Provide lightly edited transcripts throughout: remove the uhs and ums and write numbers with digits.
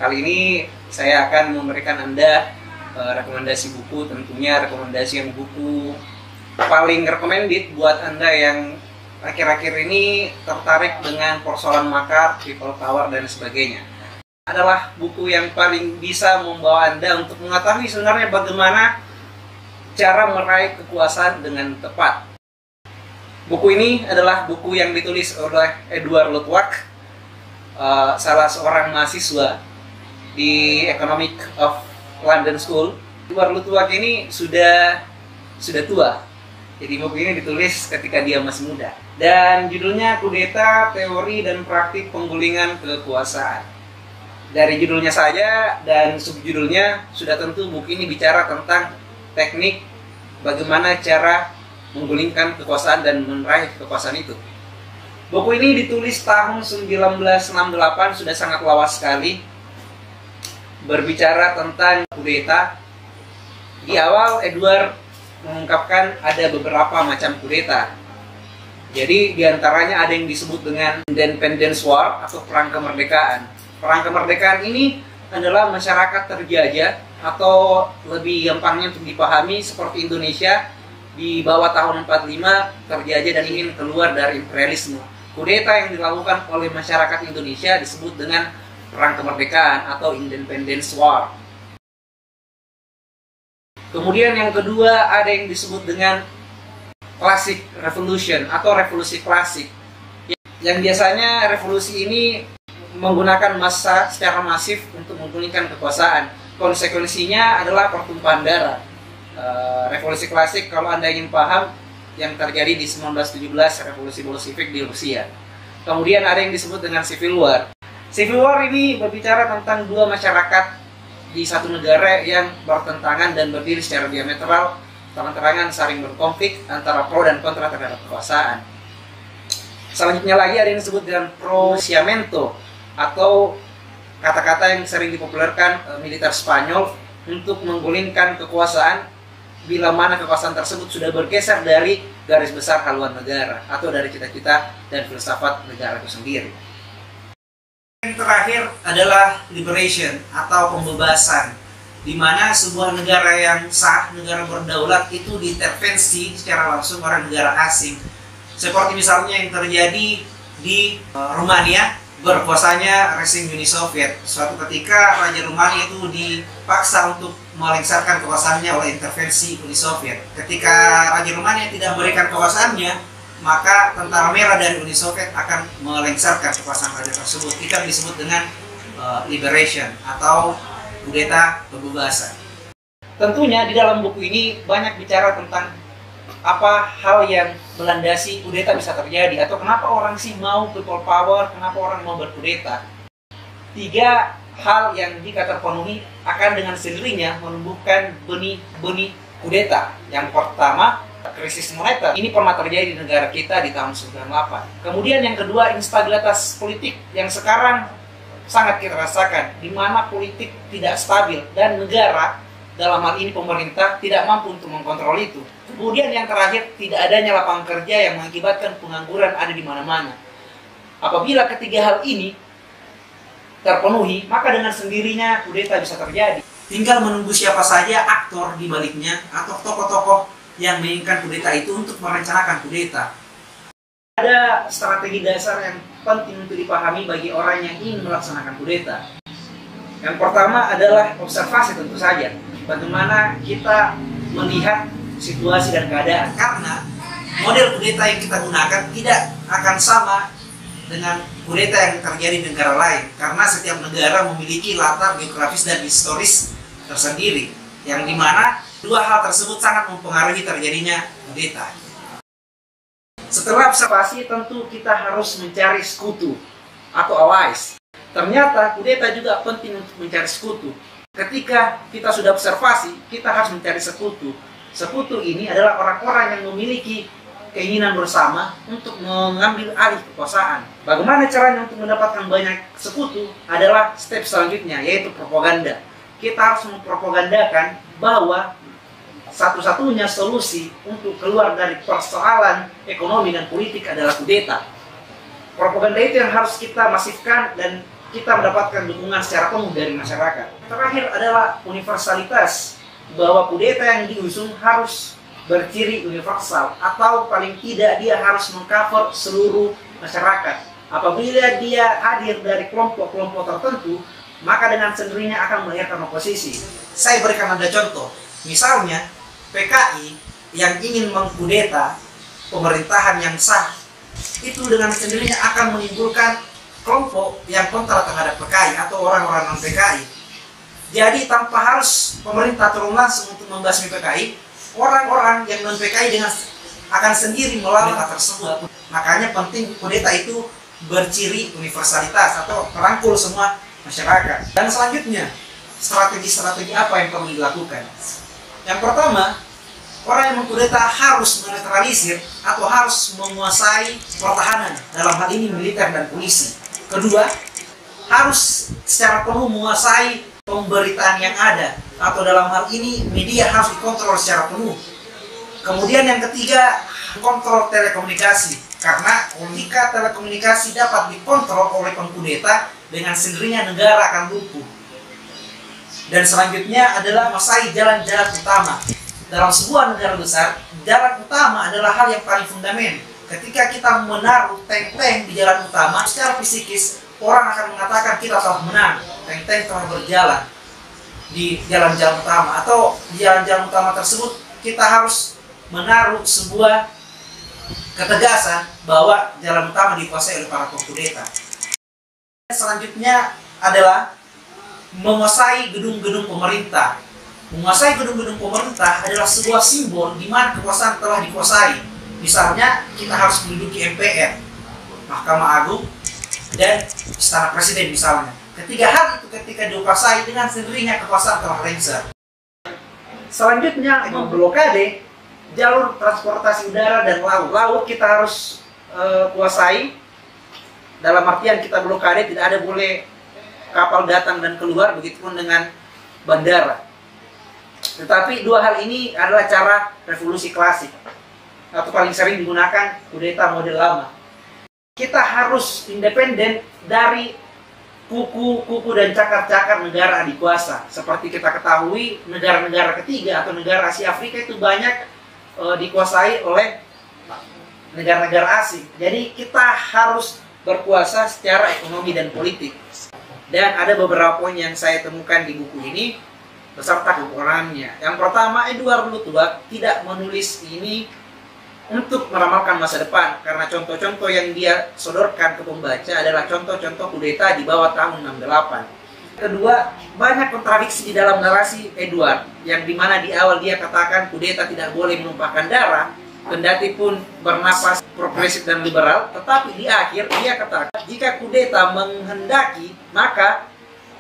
Kali ini saya akan memberikan Anda rekomendasi buku, tentunya rekomendasi buku paling recommended buat Anda yang akhir-akhir ini tertarik dengan persoalan makar, people power, dan sebagainya. Adalah buku yang paling bisa membawa Anda untuk mengetahui sebenarnya bagaimana cara meraih kekuasaan dengan tepat. Buku ini adalah buku yang ditulis oleh Edward Luttwak, salah seorang mahasiswa di Economic of London School. Edward Luttwak ini sudah tua. Jadi buku ini ditulis ketika dia masih muda. Dan judulnya Kudeta, Teori dan Praktik Penggulingan Kekuasaan. Dari judulnya saja dan subjudulnya sudah tentu buku ini bicara tentang teknik bagaimana cara menggulingkan kekuasaan dan meraih kekuasaan itu. Buku ini ditulis tahun 1968, sudah sangat lawas sekali. Berbicara tentang kudeta. Di awal Edward mengungkapkan ada beberapa macam kudeta. Jadi diantaranya ada yang disebut dengan Independence War atau perang kemerdekaan. Perang kemerdekaan ini adalah masyarakat terjajah, atau lebih gampangnya untuk dipahami seperti Indonesia di bawah tahun 45 terjajah dan ingin keluar dari imperialisme. Kudeta yang dilakukan oleh masyarakat Indonesia disebut dengan perang kemerdekaan atau Independence War. Kemudian yang kedua ada yang disebut dengan Classic Revolution atau revolusi klasik. Yang biasanya revolusi ini menggunakan massa secara masif untuk menggulingkan kekuasaan. Konsekuensinya adalah pertumpahan darah. Revolusi klasik, kalau Anda ingin paham, yang terjadi di 1917, revolusi Bolshevik di Rusia. Kemudian ada yang disebut dengan Civil War. Civil War ini berbicara tentang dua masyarakat di satu negara yang bertentangan dan berdiri secara diametral, terang-terangan saling berkonflik antara pro dan kontra terhadap kekuasaan. Selanjutnya lagi ada yang disebut dengan pronunciamiento, atau kata-kata yang sering dipopulerkan militer Spanyol untuk menggulingkan kekuasaan bila mana kekuasaan tersebut sudah bergeser dari garis besar haluan negara atau dari cita-cita dan filsafat negara itu sendiri. Yang terakhir adalah liberation atau pembebasan, di mana sebuah negara yang sah, negara berdaulat itu diintervensi secara langsung oleh negara asing. Seperti misalnya yang terjadi di Rumania, berkuasanya rezim Uni Soviet. Suatu ketika Raja Rumania itu dipaksa untuk melengsarkan kekuasaannya oleh intervensi Uni Soviet. Ketika Raja Rumania tidak memberikan kekuasaannya, maka tentara merah dari Uni Soviet akan melengsarkan kekuasaan raja tersebut. Itu yang disebut dengan liberation atau kudeta pembebasan. Tentunya di dalam buku ini banyak bicara tentang apa hal yang melandasi kudeta bisa terjadi, atau kenapa orang sih mau people power, kenapa orang mau berkudeta. 3 hal yang jika terpenuhi akan dengan sendirinya menumbuhkan benih-benih kudeta. Yang pertama, krisis moneter. Ini pernah terjadi di negara kita di tahun 98. Kemudian yang kedua, instabilitas politik yang sekarang sangat kita rasakan, di mana politik tidak stabil dan negara, dalam hal ini pemerintah, tidak mampu untuk mengkontrol itu. Kemudian yang terakhir, tidak adanya lapangan kerja yang mengakibatkan pengangguran ada di mana-mana. Apabila ketiga hal ini terpenuhi, maka dengan sendirinya kudeta bisa terjadi. Tinggal menunggu siapa saja aktor di baliknya atau tokoh-tokoh yang menginginkan kudeta itu untuk merencanakan kudeta. Ada strategi dasar yang penting untuk dipahami bagi orang yang ingin melaksanakan kudeta. Yang pertama adalah observasi, tentu saja. Bagaimana kita melihat situasi dan keadaan, karena model kudeta yang kita gunakan tidak akan sama dengan kudeta yang terjadi di negara lain, karena setiap negara memiliki latar geografis dan historis tersendiri, yang dimana dua hal tersebut sangat mempengaruhi terjadinya kudeta. Setelah observasi, tentu kita harus mencari sekutu atau allies. Ternyata kudeta juga penting untuk mencari sekutu. Ketika kita sudah observasi, kita harus mencari sekutu. Sekutu ini adalah orang-orang yang memiliki keinginan bersama untuk mengambil alih kekuasaan. Bagaimana caranya untuk mendapatkan banyak sekutu adalah step selanjutnya, yaitu propaganda. Kita harus mempropagandakan bahwa satu-satunya solusi untuk keluar dari persoalan ekonomi dan politik adalah kudeta. Propaganda itu yang harus kita masifkan dan kita mendapatkan dukungan secara penuh dari masyarakat. Terakhir adalah universalitas, bahwa kudeta yang diusung harus berciri universal, atau paling tidak dia harus mengcover seluruh masyarakat. Apabila dia hadir dari kelompok-kelompok tertentu, maka dengan sendirinya akan melahirkan oposisi. Saya berikan Anda contoh, misalnya PKI yang ingin mengkudeta pemerintahan yang sah, itu dengan sendirinya akan menimbulkan kelompok yang kontra terhadap PKI atau orang-orang non-PKI. Jadi tanpa harus pemerintah turun langsung untuk membasmi PKI, orang-orang yang non-PKI dengan akan sendiri melawan kudeta tersebut. Makanya penting kudeta itu berciri universalitas atau merangkul semua masyarakat. Dan selanjutnya, strategi-strategi apa yang perlu dilakukan? Yang pertama, orang yang mengkudeta harus menetralisir atau harus menguasai pertahanan, dalam hal ini militer dan polisi. Kedua, harus secara penuh menguasai pemberitaan yang ada, atau dalam hal ini media harus dikontrol secara penuh. Kemudian yang ketiga, kontrol telekomunikasi, karena jika telekomunikasi dapat dikontrol oleh pengkudeta, dengan sendirinya negara akan lumpuh. Dan selanjutnya adalah menguasai jalan-jalan utama. Dalam sebuah negara besar, jalan utama adalah hal yang paling fundamental. Ketika kita menaruh tank-tank di jalan utama, secara fisikis orang akan mengatakan kita telah menang, tank-tank telah berjalan di jalan-jalan utama, atau di jalan-jalan utama tersebut kita harus menaruh sebuah ketegasan bahwa jalan utama dikuasai oleh para pengkudeta. Selanjutnya adalah menguasai gedung-gedung pemerintah. Menguasai gedung-gedung pemerintah adalah sebuah simbol di mana kekuasaan telah dikuasai. Misalnya kita harus menduduki MPR, Mahkamah Agung, dan Istana Presiden misalnya. Ketiga hal itu ketika dikuasai, dengan sendirinya kekuasaan telah lengser. Selanjutnya memblokade jalur transportasi udara dan laut. Laut kita harus kuasai, dalam artian kita blokade, tidak ada boleh kapal datang dan keluar, begitupun dengan bandara. Tetapi dua hal ini adalah cara revolusi klasik, atau paling sering digunakan kudeta model lama. Kita harus independen dari kuku-kuku dan cakar-cakar negara adikuasa. Seperti kita ketahui, negara-negara ketiga atau negara Asia Afrika itu banyak dikuasai oleh negara-negara asing. Jadi kita harus berkuasa secara ekonomi dan politik. Dan ada beberapa poin yang saya temukan di buku ini beserta kekurangannya. Yang pertama, Edward Luttwak tidak menulis ini untuk meramalkan masa depan, karena contoh-contoh yang dia sodorkan ke pembaca adalah contoh-contoh kudeta di bawah tahun 68. Kedua, banyak kontradiksi di dalam narasi Edward, yang dimana di awal dia katakan kudeta tidak boleh menumpahkan darah, kendati pun bernapas progresif dan liberal, tetapi di akhir dia katakan jika kudeta menghendaki, maka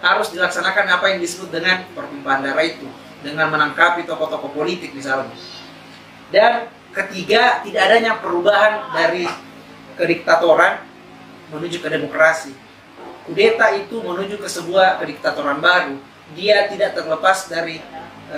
harus dilaksanakan apa yang disebut dengan pertumpahan darah itu, dengan menangkapi tokoh-tokoh politik misalnya. Dan ketiga, tidak adanya perubahan dari kediktatoran menuju ke demokrasi. Kudeta itu menuju ke sebuah kediktatoran baru. Dia tidak terlepas dari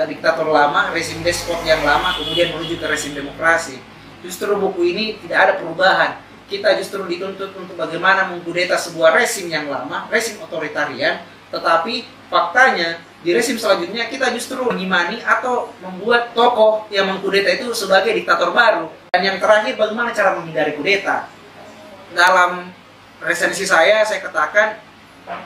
diktator lama, rezim despot yang lama, kemudian menuju ke rezim demokrasi. Justru buku ini tidak ada perubahan. Kita justru dituntut untuk bagaimana mengkudeta sebuah rezim yang lama, rezim otoritarian, tetapi faktanya di rezim selanjutnya kita justru mengimani atau membuat tokoh yang mengkudeta itu sebagai diktator baru. Dan yang terakhir, bagaimana cara menghindari kudeta. Dalam resensi saya katakan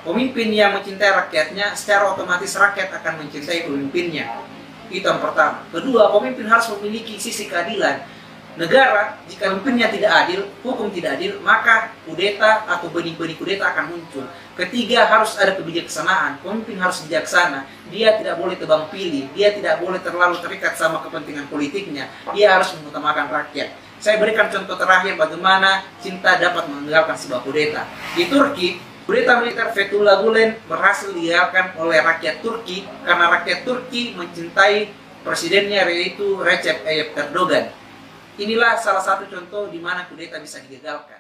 pemimpin yang mencintai rakyatnya, secara otomatis rakyat akan mencintai pemimpinnya. Itu yang pertama. Kedua, pemimpin harus memiliki sisi keadilan. Negara, jika pemimpinnya tidak adil, hukum tidak adil, maka kudeta atau benih-benih kudeta akan muncul. Ketiga, harus ada kebijaksanaan. Pemimpin harus bijaksana. Dia tidak boleh tebang pilih. Dia tidak boleh terlalu terikat sama kepentingan politiknya. Dia harus mengutamakan rakyat. Saya berikan contoh terakhir bagaimana cinta dapat mengagalkan sebuah kudeta. Di Turki, kudeta militer Fethullah Gulen berhasil digagalkan oleh rakyat Turki karena rakyat Turki mencintai presidennya, yaitu Recep Tayyip Erdogan. Inilah salah satu contoh di mana kudeta bisa digagalkan.